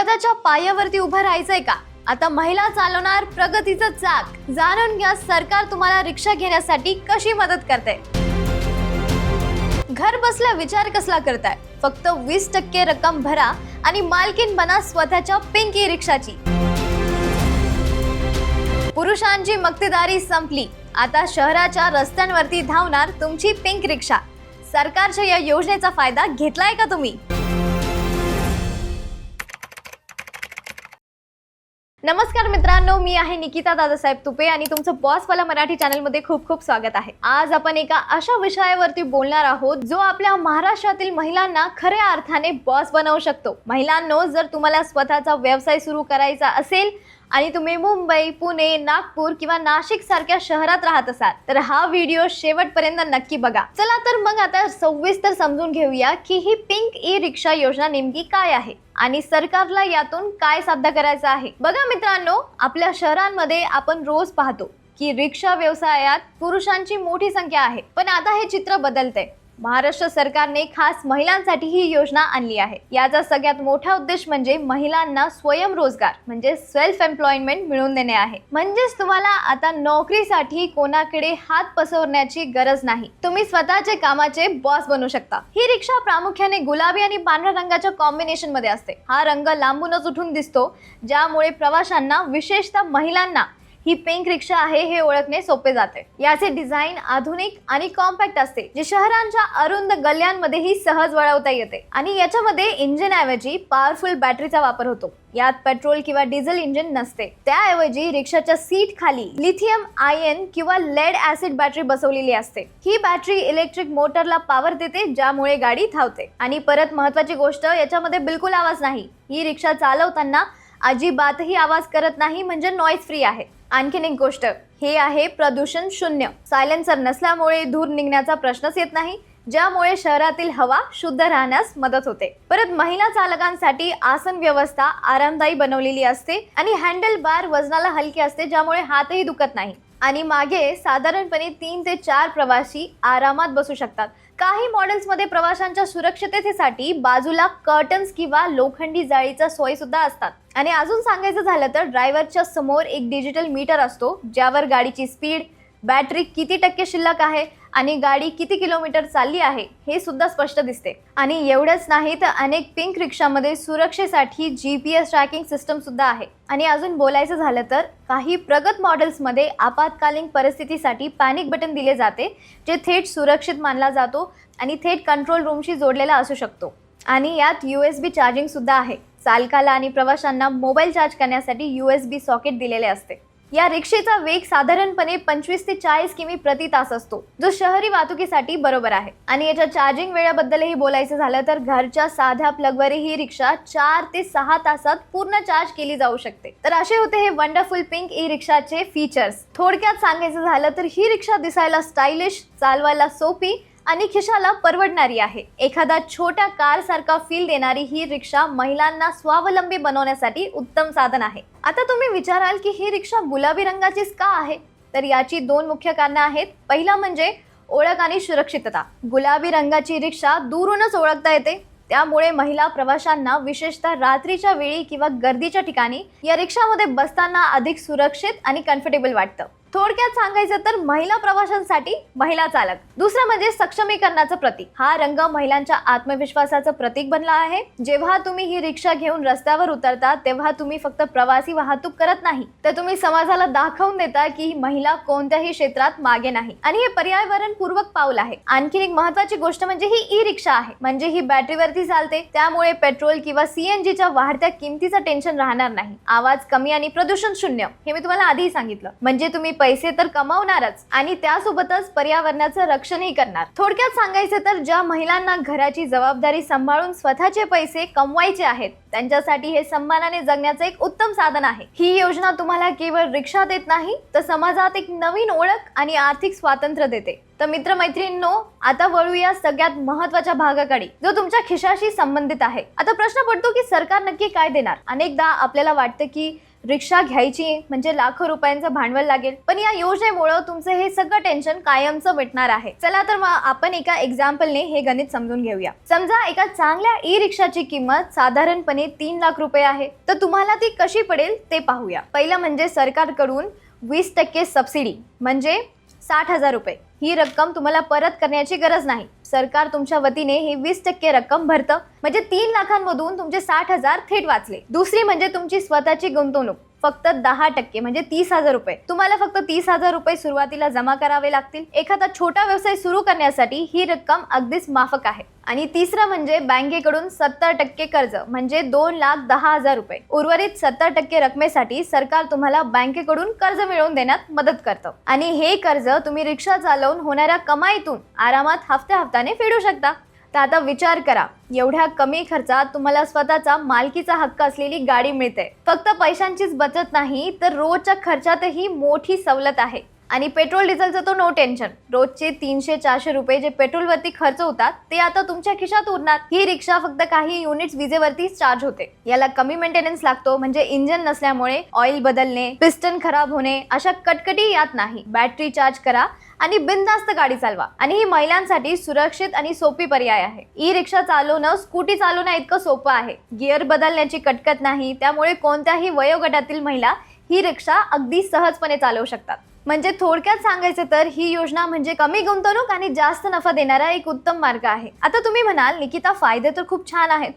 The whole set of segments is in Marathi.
स्वतःच्या पायावरती उभं राहायचंय का? आता महिला चालवणार प्रगतीचं चाक. जाणून घ्या सरकार तुम्हाला रिक्षा घेण्यासाठी कशी मदत करते. घर बसल्या विचार कसला करताय? फक्त 20% रक्कम भरा आणि मालकीन बना स्वतःच्या पिंक ई रिक्षाची. पुरुषांची मक्तेदारी संपली. आता शहराच्या रस्त्यांवरती धावणार तुमची पिंक रिक्षा. सरकारच्या या योजनेचा फायदा घेतलाय का तुम्ही? नमस्कार मित्रांनो, मी आहे निकिता दादासाहेब तुपे आणि तुमचं बॉसवाला मराठी चॅनलमध्ये खूप खूप स्वागत आहे. आज आपण एका अशा विषयावरती बोलणार आहोत जो आपल्या महाराष्ट्रातील महिलांना खऱ्या अर्थाने बॉस बनवू शकतो. महिलांनो, जर तुम्हाला स्वतःचा व्यवसाय सुरू करायचा असेल आणि तुम्ही मुंबई, पुणे, नागपूर किंवा नाशिक सारख्या शहरात राहत असाल तर हा व्हिडिओ शेवटपर्यंत नक्की बघा. चला तर मग आता सविस्तर समजून घेऊया की ही पिंक ई रिक्षा योजना नेमकी काय आहे आणि सरकारला यातून काय साध्य करायचं आहे. बघा मित्रांनो, आपल्या शहरांमध्ये आपण रोज पाहतो की रिक्षा व्यवसायात पुरुषांची मोठी संख्या आहे, पण आता हे चित्र बदलतंय. महाराष्ट्र सरकारने खास महिलांसाठी ही योजना आणली आहे. याचा सगळ्यात मोठा उद्देश म्हणजे महिलांना स्वयंरोजगार म्हणजे सेल्फ एम्प्लॉयमेंट मिळवून देणे आहे. म्हणजेच तुम्हाला आता नोकरीसाठी कोणाकडे हात पसरण्याची गरज नाही. तुम्ही स्वतःचे कामाचे बॉस बनू शकता. ही रिक्षा प्रामुख्याने गुलाबी आणि पांढऱ्या रंगाच्या कॉम्बिनेशन मध्ये असते. हा रंग लांबूनच उठून दिसतो, ज्यामुळे प्रवाशांना, विशेषतः महिलांना ही पिंक रिक्षा आहे हे ओळखणे सोपे जाते. याचे डिझाईन आधुनिक आणि कॉम्पॅक्ट असते, जे शहरांच्या अरुंद गल्ल्यांमध्येही सहज वळवता येते. आणि याच्यामध्ये इंजिन ऐवजी पॉवरफुल बॅटरीचा वापर होतो. यात पेट्रोल किंवा डिझेल इंजिन नसते. त्याऐवजी रिक्षाच्या सीट खाली लिथियम आयन किंवा लेड ऍसिड बॅटरी बसवलेली असते. ही बॅटरी इलेक्ट्रिक मोटरला पॉवर देते, ज्यामुळे गाडी धावते. आणि परत महत्वाची गोष्ट, याच्यामध्ये बिलकुल आवाज नाही. ही रिक्षा चालवताना अजिबातही आवाज करत नाही, म्हणजे नॉइज फ्री आहे. आणखीन एक गोष्ट, हे आहे प्रदूषण शून्य. सायलेन्सर नसल्यामुळे धूर निघण्याचा प्रश्नच येत नाही, ज्यामुळे शहरातील हवा शुद्ध राहण्यास मदत होते. परत महिला चालकांसाठी आसन व्यवस्था आरामदायी बनवलेली असते आणि हँडल बार वजनाला हलके असते, ज्यामुळे हातही दुखत नाही. आणि मागे साधारणपणे 3 ते 4 प्रवासी आरामात बसू शकतात. काही मॉडेल्समध्ये प्रवाशांच्या सुरक्षिततेसाठी बाजूला कर्टन्स किंवा लोखंडी जाळीचा सोय सुद्धा असतात. आणि अजून सांगायचं झालं तर ड्रायव्हरच्या समोर एक डिजिटल मीटर असतो, ज्यावर गाडीची स्पीड, बॅटरी किती टक्के शिल्लक आहे आणि गाडी किती किलोमीटर चालली आहे हे सुद्धा स्पष्ट दिसते. आणि एवढंच नाही तर अनेक पिंक रिक्षामध्ये सुरक्षेसाठी GPS ट्रॅकिंग सिस्टम सुद्धा आहे. आणि अजून बोलायचं झालं तर काही प्रगत मॉडेल्समध्ये आपत्कालीन परिस्थितीसाठी पॅनिक बटन दिले जाते, जे थेट सुरक्षित मानला जातो आणि थेट कंट्रोल रूमशी जोडलेला असू शकतो. आणि यात USB चार्जिंग सुद्धा आहे. चालकाला आणि प्रवाशांना मोबाईल चार्ज करण्यासाठी USB सॉकेट दिलेले असते. या रिक्षेचा वेग साधारणपणे 25 ते 40 किमी प्रति तास असतो, जो शहरी वाहतुकीसाठी बरोबर आहे. आणि याच्या चार्जिंग वेळेबद्दलही बोलायचं झालं तर घरच्या साध्या प्लगवर ही रिक्षा 4 ते 6 तासात पूर्ण चार्ज केली जाऊ शकते. तर असे होते हे वंडरफुल पिंक ई रिक्षाचे फीचर्स. थोडक्यात सांगायचं झालं तर ही रिक्षा दिसायला स्टायलिश, चालवायला सोपी आणि खिशाला परवडणारी आहे. एखादा छोट्या कार सारखा फील देणारी ही रिक्षा महिलांना स्वावलंबी बनवण्यासाठी उत्तम साधन आहे. आता तुम्ही विचाराल की ही रिक्षा गुलाबी रंगाचीच का आहे? तर याची 2 मुख्य कारणे आहेत. पहिला म्हणजे ओळख आणि सुरक्षितता. गुलाबी रंगाची रिक्षा दुरूनच ओळखता येते, त्यामुळे महिला प्रवाशांना विशेषतः रात्रीच्या वेळी किंवा गर्दीच्या ठिकाणी या रिक्षामध्ये बसताना अधिक सुरक्षित आणि कम्फर्टेबल वाटतं. थोडक्यात सांगायचं तर महिला प्रवाशांसाठी महिला चालक. दुसरं म्हणजे सक्षमीकरणाचं प्रतीक. हा रंग महिलांच्या आत्मविश्वासाचं प्रतीक बनला आहे. जेव्हा तुम्ही ही रिक्षा घेऊन रस्त्यावर उतरता तेव्हा तुम्ही फक्त प्रवासी वाहतूक करत नाही, तर तुम्ही समाजाला दाखवून देता की महिला कोणत्याही क्षेत्रात मागे नाही. आणि हे पर्यावरणपूर्वक पाऊल आहे. आणखी एक महत्वाची गोष्ट म्हणजे ही ई रिक्षा आहे, म्हणजे ही बॅटरीवरती चालते, त्यामुळे पेट्रोल किंवा CNGच्या वाढत्या किमतीचं टेन्शन राहणार नाही. आवाज कमी आणि प्रदूषण शून्य, हे मी तुम्हाला आधीही सांगितलं. म्हणजे तुम्ही पैसे तर कमावणारच आणि त्यासोबतच पर्यावरणाचं रक्षणही करणार. थोडक्यात सांगायचं तर ज्या महिलांना घराची जबाबदारी सांभाळून स्वतःचे पैसे कमवायचे आहेत, त्यांच्यासाठी हे सन्मानाने जगण्याचं एक उत्तम साधन आहे. ही योजना तुम्हाला केवळ रिक्षा देत नाही, तर समाजात एक नवीन ओळख आणि आर्थिक स्वातंत्र्य देते. तर मित्रमैत्रिणींनो, आता वळूया सगळ्यात महत्त्वाच्या भागाकडे, जो तुमच्या खिशाशी संबंधित आहे. आता प्रश्न पडतो की सरकार नक्की काय देणार? अनेकदा आपल्याला वाटतं की रिक्षा घ्यायची म्हणजे लाखो रुपयांचं भांडवल लागेल, पण या योजनेमुळे तुमचं हे सगळं टेन्शन कायमचं मिटणार आहे. चला तर मग आपण एका एक्झाम्पलने हे गणित समजून घेऊया. समजा एका चांगल्या ई रिक्षाची किंमत साधारणपणे 3 लाख रुपये आहे, तर तुम्हाला ती कशी पडेल ते पाहूया. पहिलं म्हणजे सरकारकडून 20% सबसिडी म्हणजे 60,000 रुपये. ही रक्कम तुम्हाला परत करण्याची गरज नाही, सरकार तुमच्या वतीने ही 20% रक्कम भरतं, म्हणजे 3 लाखांमधून तुमचे 60,000 थेट वाचले. दुसरी म्हणजे तुमची स्वतःची गुंतवणूक, फक्त 10% म्हणजे 30,000 रुपये. तुम्हाला फक्त 30,000 रुपये सुरुवातीला जमा करावे लागतील. एखादा छोटा व्यवसाय सुरू करण्यासाठी ही रक्कम अगदीच माफक आहे. आणि तिसरं म्हणजे बँकेकडून 70% कर्ज म्हणजे 2,10,000 रुपये. उर्वरित 70% रकमेसाठी सरकार तुम्हाला बँकेकडून कर्ज मिळवून देण्यात मदत करतं, आणि हे कर्ज तुम्ही रिक्षा चालवून होणाऱ्या कमाईतून आरामात हफ्त्याने फेडू शकता. तर आता विचार करा, एवढ्या कमी खर्चात तुम्हाला स्वतःचा मालकीचा हक्क असलेली गाडी मिळते. फक्त पैशांचीच बचत नाही, तर रोजच्या खर्चातही मोठी सवलत आहे. आणि पेट्रोल डिझेलचं तो नो टेन्शन. रोजचे 300-400 रुपये जे पेट्रोलवरती खर्च होतात ते आता तुमच्या खिशात उरणार. ही रिक्षा फक्त काही युनिट्स विजेवरती चार्ज होते. याला कमी मेंटेनन्स लागतो, म्हणजे इंजिन नसल्यामुळे ऑइल बदलणे, पिस्टन खराब होणे अशा कटकटी यात नाही. बॅटरी चार्ज करा आणि बिनधास्त गाडी चालवा. आणि ही महिलांसाठी सुरक्षित आणि सोपी पर्याय आहे. ई रिक्षा चालवणं स्कूटी चालवणं इतकं सोपं आहे. गिअर बदलण्याची कटकट नाही, त्यामुळे कोणत्याही वयोगटातील महिला ही रिक्षा अगदी सहजपणे चालवू शकतात. म्हणजे थोडक्यात सांगायचं तर ही योजना म्हणजे कमी गुंतवणूक आणि जास्त नफा देणारा एक उत्तम मार्ग आहे. आता तुम्ही म्हणाल, निकिता फायदे तर खूप छान आहेत,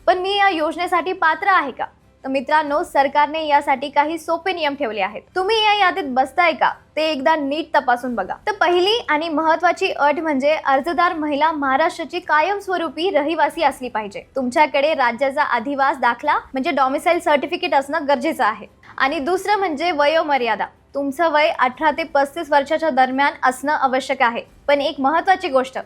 पण मी या योजनेसाठी पात्र आहे का? तर मित्रांनो, सरकारने यासाठी काही सोपे नियम ठेवले आहेत. तुम्ही या यादीत बसताय का ते एकदा नीट तपासून बघा. तर पहिली आणि महत्त्वाची अट म्हणजे अर्जदार महिला महाराष्ट्राची कायमस्वरूपी रहिवासी असली पाहिजे. तुमच्याकडे राज्याचा अधिवास दाखला म्हणजे डॉमिसाईल सर्टिफिकेट असणं गरजेचं आहे. आणि दुसरं म्हणजे वयोमर्यादा. तुमचं वय 18 ते 35 वर्षाच्या दरम्यान असणं आवश्यक आहे. पण एक महत्त्वाची गोष्ट,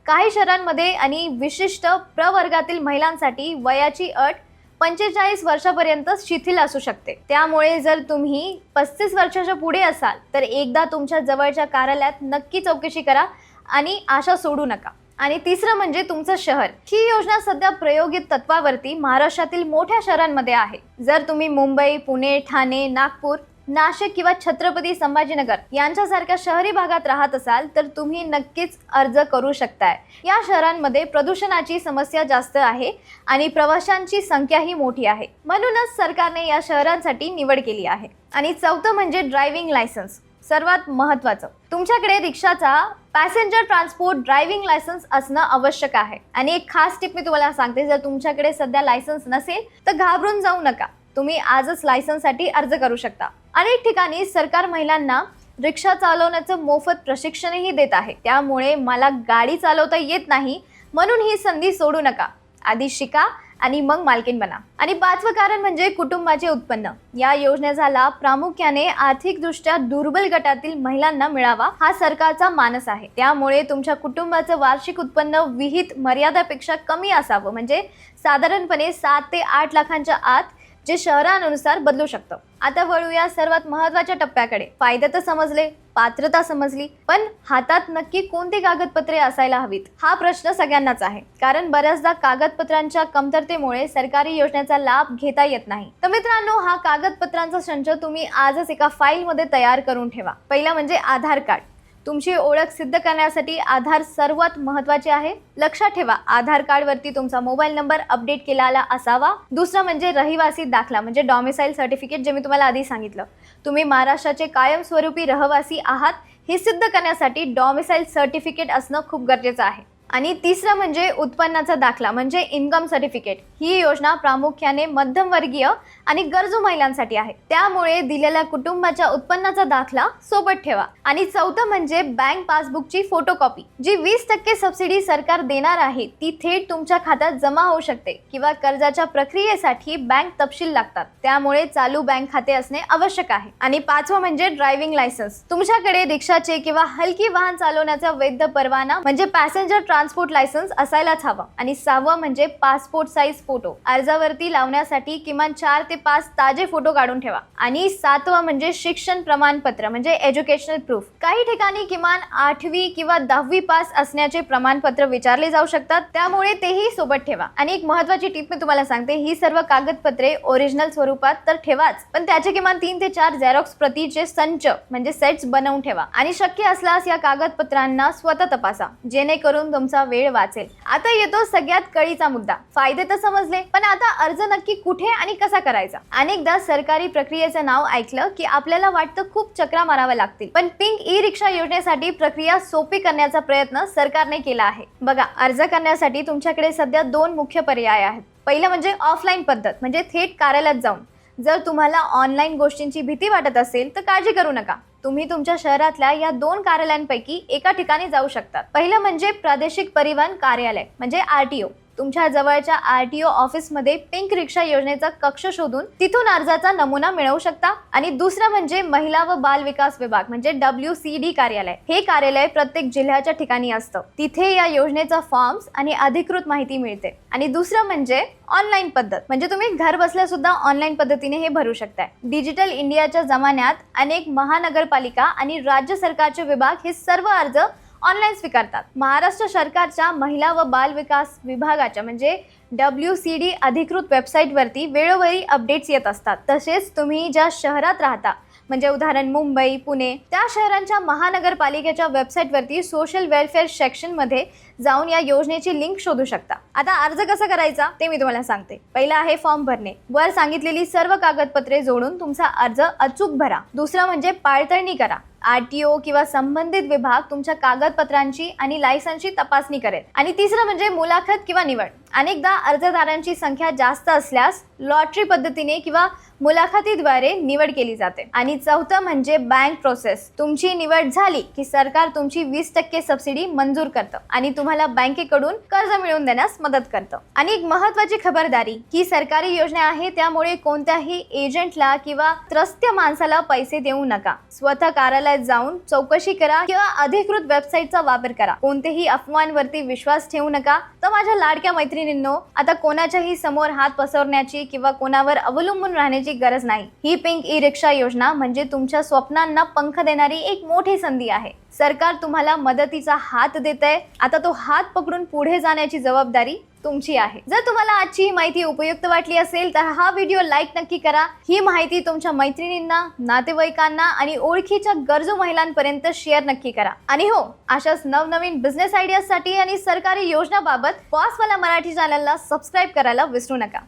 काही शहरांमध्ये आणि विशिष्ट प्रवर्गातील महिलांसाठी वयाची अट 45 वर्षापर्यंत शिथिल असू शकते. त्यामुळे जर तुम्ही 35 वर्षाच्या पुढे असाल तर एकदा तुमच्या जवळच्या कार्यालयात नक्की चौकशी करा आणि आशा सोडू नका. आणि तिसरं म्हणजे तुमचं शहर. ही योजना सध्या प्रयोगित तत्वावरती महाराष्ट्रातील मोठ्या शहरांमध्ये आहे. जर तुम्ही मुंबई, पुणे, ठाणे, नागपूर, नाशिक किंवा छत्रपती संभाजीनगर यांच्यासारख्या शहरी भागात राहत असाल तर तुम्ही नक्कीच अर्ज करू शकताय. या शहरांमध्ये प्रदूषणाची समस्या जास्त आहे आणि प्रवाशांची संख्याही मोठी आहे, म्हणूनच सरकारने या शहरांसाठी निवड केली आहे. आणि चौथं म्हणजे ड्रायव्हिंग लायसन्स. सर्वात महत्त्वाचं, तुमच्याकडे रिक्षाचा पॅसेंजर ट्रान्सपोर्ट ड्रायव्हिंग लायसन्स असणं आवश्यक आहे. आणि एक खास टिप मी तुम्हाला सांगते, जर तुमच्याकडे सध्या लायसन्स नसेल तर घाबरून जाऊ नका, तुम्ही आजच लायसन्ससाठी अर्ज करू शकता. अनेक ठिकाणी सरकार महिलांना रिक्षा चालवण्याचं मोफत प्रशिक्षणही देत आहे. त्यामुळे मला गाडी चालवता येत नाही म्हणून ही संधी सोडू नका. आधी शिका आणि मग मालकीण बना. आणि पाचवं कारण म्हणजे कुटुंबाचे उत्पन्न. या योजनेचा लाभ प्रामुख्याने आर्थिकदृष्ट्या दुर्बल गटातील महिलांना मिळावा हा सरकारचा मानस आहे. त्यामुळे तुमच्या कुटुंबाचं वार्षिक उत्पन्न विहित मर्यादेपेक्षा कमी असावं, म्हणजे साधारणपणे 7 ते 8 लाखांच्या आत, जे शहरानुसार बदलू शकतं. आता वळूया सर्वात महत्त्वाच्या टप्प्याकडे. फायदे तर समजले, पात्रता समजली, पण हातात नक्की कोणती कागदपत्रे असायला हवीत हा प्रश्न सगळ्यांनाच आहे. कारण बऱ्याचदा कागदपत्रांच्या कमतरतेमुळे सरकारी योजनेचा लाभ घेता येत नाही. तर मित्रांनो, हा कागदपत्रांचा संच तुम्ही आजच एका फाईलमध्ये तयार करून ठेवा. पहिला म्हणजे आधार कार्ड. तुमची ओळख सिद्ध करण्यासाठी आधार सर्वात महत्त्वाचे आहे. लक्षात ठेवा, आधार कार्डवरती तुमचा मोबाईल नंबर अपडेट केलेला असावा. दुसरं म्हणजे रहिवासी दाखला म्हणजे डॉमिसाईल सर्टिफिकेट, जे मी तुम्हाला आधी सांगितलं. तुम्ही महाराष्ट्राचे कायमस्वरूपी रहिवासी आहात हे सिद्ध करण्यासाठी डॉमिसाईल सर्टिफिकेट असणं खूप गरजेचं आहे. आणि तिसरं म्हणजे उत्पन्नाचा दाखला म्हणजे इन्कम सर्टिफिकेट. ही योजना प्रामुख्याने मध्यमवर्गीय आणि गरजू महिलांसाठी आहे. त्यामुळे दिलेल्या कुटुंबाच्या उत्पन्नाचा दाखला सोबत ठेवा. आणि चौथं म्हणजे बँक पासबुकची फोटोकॉपी. जी 20% सबसिडी सरकार देणार आहे ती थेट तुमच्या खात्यात जमा होऊ शकते किंवा कर्जाच्या प्रक्रियेसाठी बँक तपशील लागतात. त्यामुळे चालू बँक खाते असणे आवश्यक आहे. आणि पाचवं म्हणजे ड्रायव्हिंग लायसन्स. तुमच्याकडे रिक्षाचे किंवा हलकी वाहन चालवण्याचा वैध परवाना म्हणजे पॅसेंजर ट्रान्सपोर्ट लायसन्स असायलाच हवं. आणि 6वं म्हणजे पासपोर्ट साईज फोटो. अर्जावरती लावण्यासाठी किमान 4 ते 5 ताजे फोटो काढून ठेवा. आणि 7वं म्हणजे शिक्षण प्रमाणपत्र म्हणजे एज्युकेशनल प्रूफ. काही ठिकाणी किमान 8वी किंवा 10वी पास असण्याचे प्रमाणपत्र विचारले जाऊ शकतात, त्यामुळे तेही सोबत ठेवा. आणि एक महत्त्वाची टिप मी तुम्हाला सांगते, ही सर्व कागदपत्रे ओरिजिनल स्वरूपात तर ठेवाच, पण त्याचे किमान 3 ते 4 झेरॉक्स प्रतीचे संच म्हणजे सेट्स बनवून ठेवा. आणि शक्य असल्यास या कागदपत्रांना स्वतः तपासा, जेणेकरून तुमचा वेळ वाचेल. आता येतो सगळ्यात कळीचा मुद्दा. फायदे तर समजले, पण आता अर्ज नक्की कुठे आणि कसा करायचा? अनेकदा सरकारी प्रक्रियेचं नाव ऐकलं की आपल्याला वाटतं खूप चक्रा माराव्या लागतील, पण पिंक ई रिक्षा योजनेसाठी प्रक्रिया सोपी करण्याचा प्रयत्न सरकारने केला आहे. बघा, अर्ज करण्यासाठी तुमच्याकडे सध्या 2 मुख्य पर्याय आहेत. पहिलं म्हणजे ऑफलाईन पद्धत, म्हणजे थेट कार्यालयात जाऊन. जर तुम्हाला ऑनलाईन गोष्टींची भीती वाटत असेल तर काळजी करू नका. तुम्ही तुमच्या शहरातल्या या 2 कार्यालयांपैकी एका ठिकाणी जाऊ शकता. पहिलं म्हणजे प्रादेशिक परिवहन कार्यालय म्हणजे RTO. तुमच्या जवळच्या RTO ऑफिसमध्ये पिंक रिक्षा योजनेचा कक्ष शोधून तिथून अर्जाचा नमुना मिळवू शकता. आणि दुसरं म्हणजे महिला व बाल विकास विभाग म्हणजे WCD कार्यालय. हे कार्यालय प्रत्येक जिल्ह्याच्या ठिकाणी असतं. तिथे या योजनेचा फॉर्म्स आणि अधिकृत माहिती मिळते. आणि दुसरं म्हणजे ऑनलाईन पद्धत, म्हणजे तुम्ही घर बसल्या सुद्धा ऑनलाईन पद्धतीने हे भरू शकताय. डिजिटल इंडियाच्या जमान्यात अनेक महानगरपालिका आणि राज्य सरकारचे विभाग हे सर्व अर्ज ऑनलाईन स्वीकारतात. महाराष्ट्र सरकारच्या महिला व बाल विकास विभागाच्या म्हणजे WCD अधिकृत वेबसाईटवरती वेळोवेळी अपडेट्स येत असतात. तसेच तुम्ही ज्या शहरात राहता, म्हणजे उदाहरण मुंबई, पुणे, त्या शहरांच्या महानगरपालिकेच्या वेबसाईटवरती सोशल वेलफेअर सेक्शनमध्ये जाऊन या योजनेची लिंक शोधू शकता. आता अर्ज कसा करायचा ते मी तुम्हाला सांगते. पहिला आहे फॉर्म भरणे. वर सांगितलेली सर्व कागदपत्रे जोडून तुमचा अर्ज अचूक भरा. दुसरं म्हणजे पडताळणी करा. RTO किंवा संबंधित विभाग तुमच्या कागदपत्रांची आणि लायसन्सची तपासणी करेल. आणि तिसरं म्हणजे मुलाखत किंवा निवड. अनेकदा अर्जदारांची संख्या जास्त असल्यास लॉटरी पद्धतीने किंवा मुलाखतीद्वारे निवड केली जाते. आणि चौथं म्हणजे बँक प्रोसेस. तुमची निवड झाली की सरकार तुमची 20% सबसिडी मंजूर करतं आणि तुम्हाला बँकेकडून कर्ज मिळवून देण्यास मदत करतं. आणि एक महत्त्वाची खबरदारी, ही सरकारी योजना आहे, त्यामुळे कोणत्याही एजंटला किंवा त्रस्त माणसाला पैसे देऊ नका. स्वतः कार्यालयात जाऊन चौकशी करा किंवा अधिकृत वेबसाईटचा वापर करा. कोणतेही अफवांवरती विश्वास ठेवू नका. तर माझ्या लाडक्या मैत्रिणींनो, आता कोणाच्याही समोर हात पसरण्याची किंवा कोणावर अवलंबून राहण्याची गरज नाही. ही पिंक ई रिक्षा योजना म्हणजे तुमच्या स्वप्नांना पंख देणारी एक मोठी संधी आहे. सरकार तुम्हाला मदतीचा हात देतंय. आता तो हात पकडून पुढे जाण्याची जबाबदारी तुमची आहे. जर तुम्हाला आजची ही माहिती उपयुक्त वाटली असेल तर हा व्हिडिओ लाईक नक्की करा. ही माहिती तुमच्या मैत्रिणींना, नातेवाईकांना आणि ओळखीच्या गरजू महिलांपर्यंत शेअर नक्की करा. आणि हो, अशाच नवनवीन बिझनेस आयडियासाठी आणि सरकारी योजनाबाबत बॉसवाला मराठी चॅनलला सबस्क्राईब करायला विसरू नका.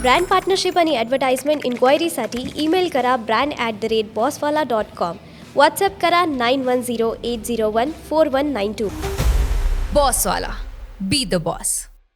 ब्रँड पार्टनरशिप आणि ॲडव्हर्टाइजमेंट इन्क्वायरीसाठी ईमेल करा brand@bosswala.com. व्हॉट्सअप करा 9108014192. बॉसवाला. Be the boss.